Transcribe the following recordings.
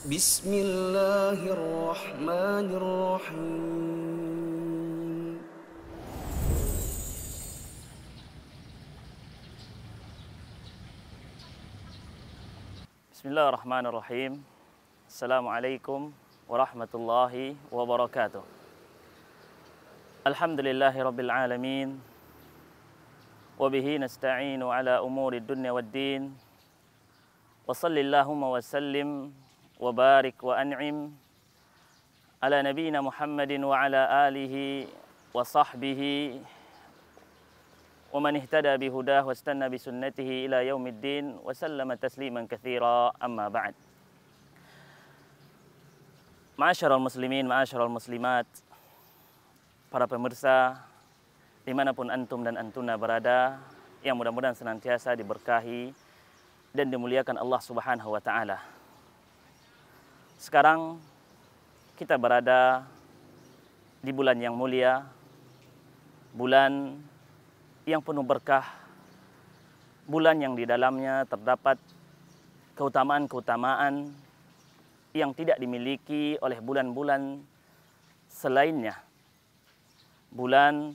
بسم الله الرحمن الرحيم. Bismillahirrahmanirrahim. Assalamualaikum warahmatullahi wabarakatuh. Alhamdulillahi rabbil alamin. Wabihi nasta'inu ala umuri dunya waddin. Wa sallillahumma wa sallim wa barik wa an'im ala nabiyyina Muhammadin wa ala alihi wa sahbihi wa man ihtada bihudah wa istanna bisunnatihi ila yaumiddin wa sallama tasliman katsira, amma ba'd. Ma'asyiral muslimin, ma'asyiral muslimat, para pemirsa dimanapun antum dan antuna berada, yang mudah-mudahan senantiasa diberkahi dan dimuliakan Allah Subhanahu wa ta'ala. Sekarang kita berada di bulan yang mulia, bulan yang penuh berkah, bulan yang di dalamnya terdapat keutamaan-keutamaan yang tidak dimiliki oleh bulan-bulan selainnya. Bulan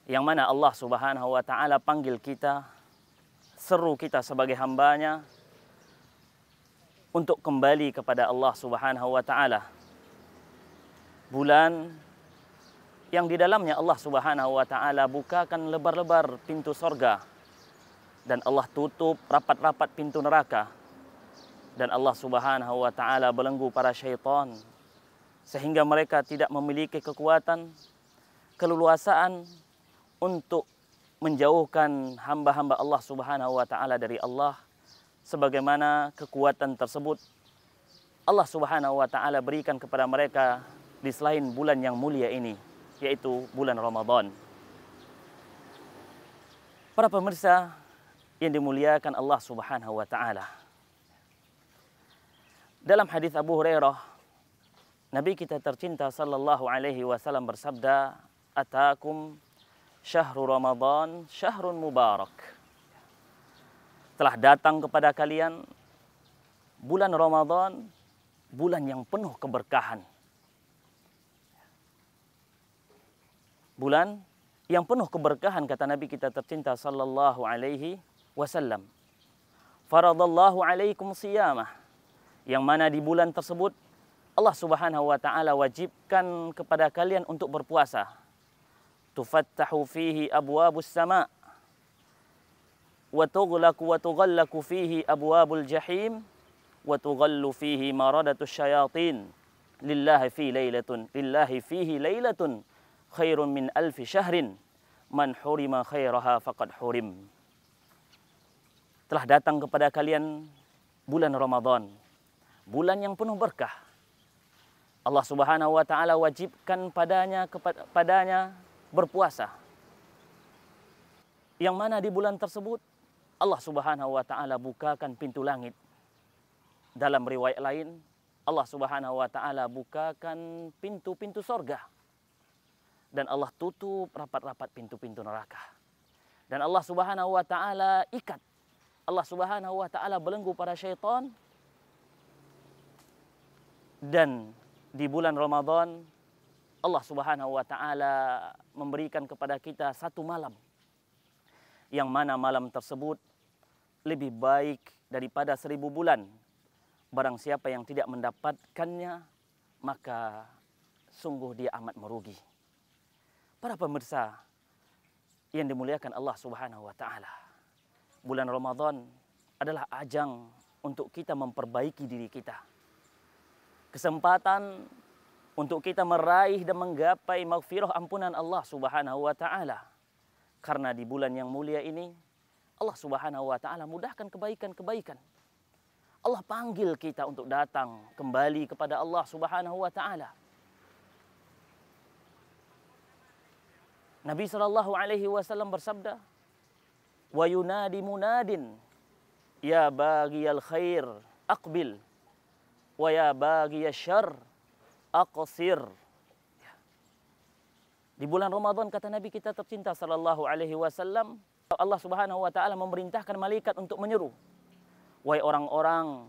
yang mana Allah Subhanahu wa ta'ala panggil kita, seru kita sebagai hambanya untuk kembali kepada Allah Subhanahu wa ta'ala. Bulan yang di dalamnya Allah Subhanahu wa ta'ala bukakan lebar-lebar pintu sorga, dan Allah tutup rapat-rapat pintu neraka, dan Allah Subhanahu wa ta'ala belenggu para syaitan sehingga mereka tidak memiliki kekuatan, keleluasaan untuk menjauhkan hamba-hamba Allah Subhanahu wa ta'ala dari Allah, sebagaimana kekuatan tersebut Allah Subhanahu wa ta'ala berikan kepada mereka di selain bulan yang mulia ini, yaitu bulan Ramadan. Para pemirsa yang dimuliakan Allah Subhanahu wa ta'ala, dalam hadis Abu Hurairah, Nabi kita tercinta sallallahu alaihi wasallam bersabda, "Atakum syahrul Ramadan syahrun mubarak." Telah datang kepada kalian bulan Ramadan, bulan yang penuh keberkahan. Bulan yang penuh keberkahan, kata Nabi kita tercinta sallallahu alaihi wasallam. Faradallahu alaikum siyamah, yang mana di bulan tersebut Allah Subhanahu wa ta'ala wajibkan kepada kalian untuk berpuasa. Tufattahu fihi abwabus sama' wa tughlaqu fihi abwabul jahim wa tughallu fihi maradatus syayatin lillahi fihi lailatun khairun min alfi syahrin man hurima khairaha faqad hurim. Telah datang kepada kalian bulan Ramadan, bulan yang penuh berkah. Allah Subhanahu wa ta'ala wajibkan padanya berpuasa, yang mana di bulan tersebut Allah Subhanahu wa ta'ala bukakan pintu langit. Dalam riwayat lain, Allah Subhanahu wa ta'ala bukakan pintu-pintu sorga, dan Allah tutup rapat-rapat pintu-pintu neraka. Dan Allah Subhanahu wa ta'ala ikat, Allah Subhanahu wa ta'ala belenggu para syaitan. Dan di bulan Ramadan Allah Subhanahu wa ta'ala memberikan kepada kita satu malam, yang mana malam tersebut lebih baik daripada 1000 bulan. Barang siapa yang tidak mendapatkannya, maka sungguh dia amat merugi. Para pemirsa yang dimuliakan Allah Subhanahu wa ta'ala, bulan Ramadan adalah ajang untuk kita memperbaiki diri kita. Kesempatan untuk kita meraih dan menggapai maghfirah ampunan Allah Subhanahu wa ta'ala. Karena di bulan yang mulia ini Allah Subhanahu wa ta'ala mudahkan kebaikan-kebaikan. Allah panggil kita untuk datang kembali kepada Allah Subhanahu wa ta'ala. Nabi sallallahu alaihi wasallam bersabda, "Wa yunadi munadin, ya baghiyal khair aqbil, wa ya baghiyasy syarr aqsir." Di bulan Ramadan, kata Nabi kita tercinta sallallahu alaihi wasallam, Allah Subhanahu wa ta'ala memerintahkan malaikat untuk menyeru, "Wahai orang-orang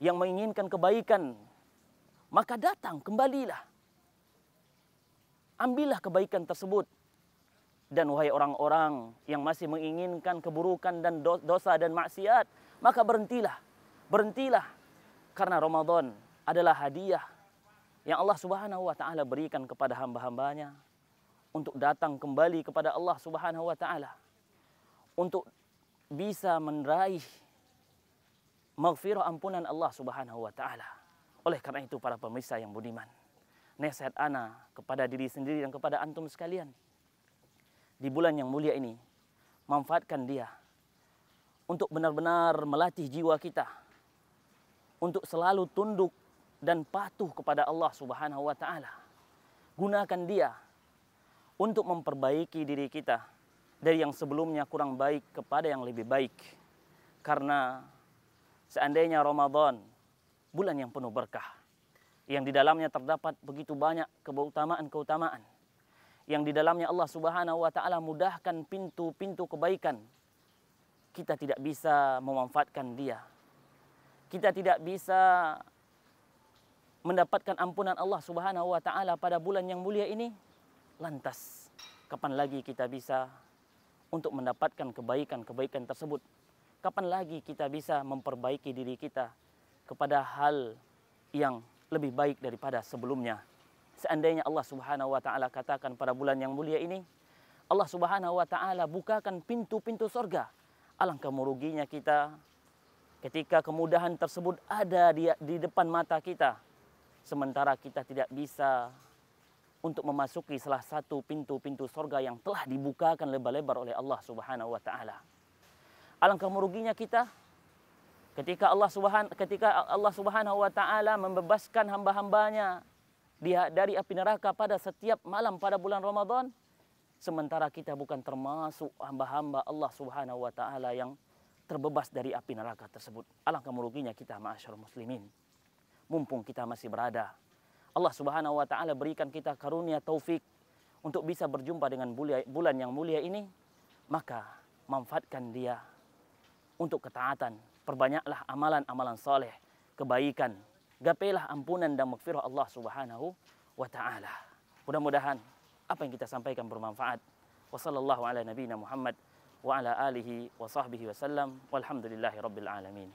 yang menginginkan kebaikan, maka datang, kembalilah. Ambillah kebaikan tersebut. Dan wahai orang-orang yang masih menginginkan keburukan dan dosa dan maksiat, maka berhentilah. Berhentilah. Karena Ramadan adalah hadiah yang Allah Subhanahu wa taala berikan kepada hamba-hambanya untuk datang kembali kepada Allah Subhanahu wa taala, untuk bisa meraih maghfirah ampunan Allah Subhanahu wa taala. Oleh karena itu para pemirsa yang budiman, nasihat ana kepada diri sendiri dan kepada antum sekalian, di bulan yang mulia ini, manfaatkan dia untuk benar-benar melatih jiwa kita untuk selalu tunduk dan patuh kepada Allah Subhanahu wa taala. Gunakan dia untuk memperbaiki diri kita dari yang sebelumnya kurang baik kepada yang lebih baik. Karena seandainya Ramadan bulan yang penuh berkah, yang di dalamnya terdapat begitu banyak keutamaan-keutamaan, yang di dalamnya Allah Subhanahu wa taala mudahkan pintu-pintu kebaikan, kita tidak bisa memanfaatkan dia. Kita tidak bisa mendapatkan ampunan Allah Subhanahu wa taala pada bulan yang mulia ini. Lantas, kapan lagi kita bisa untuk mendapatkan kebaikan-kebaikan tersebut? Kapan lagi kita bisa memperbaiki diri kita kepada hal yang lebih baik daripada sebelumnya? Seandainya Allah Subhanahu wa taala katakan pada bulan yang mulia ini, Allah Subhanahu wa taala bukakan pintu-pintu surga, alangkah meruginya kita ketika kemudahan tersebut ada di depan mata kita, sementara kita tidak bisa untuk memasuki salah satu pintu-pintu surga yang telah dibukakan lebar-lebar oleh Allah Subhanahu wa taala. Alangkah meruginya kita ketika Allah Subhanahu wa taala membebaskan hamba-hambanya dari api neraka pada setiap malam pada bulan Ramadan, sementara kita bukan termasuk hamba-hamba Allah Subhanahu wa taala yang terbebas dari api neraka tersebut. Alangkah meruginya kita, ma'asyarul muslimin. Mumpung kita masih berada, Allah Subhanahu wa taala berikan kita karunia taufik untuk bisa berjumpa dengan bulan yang mulia ini, maka manfaatkan dia untuk ketaatan. Perbanyaklah amalan-amalan soleh, kebaikan. Gapailah ampunan dan maghfirah Allah Subhanahu wa taala. Mudah-mudahan apa yang kita sampaikan bermanfaat. Wassallallahu ala nabiyina Muhammad wa ala alihi wa sahbihi wasallam. Walhamdulillahi rabbil alamin.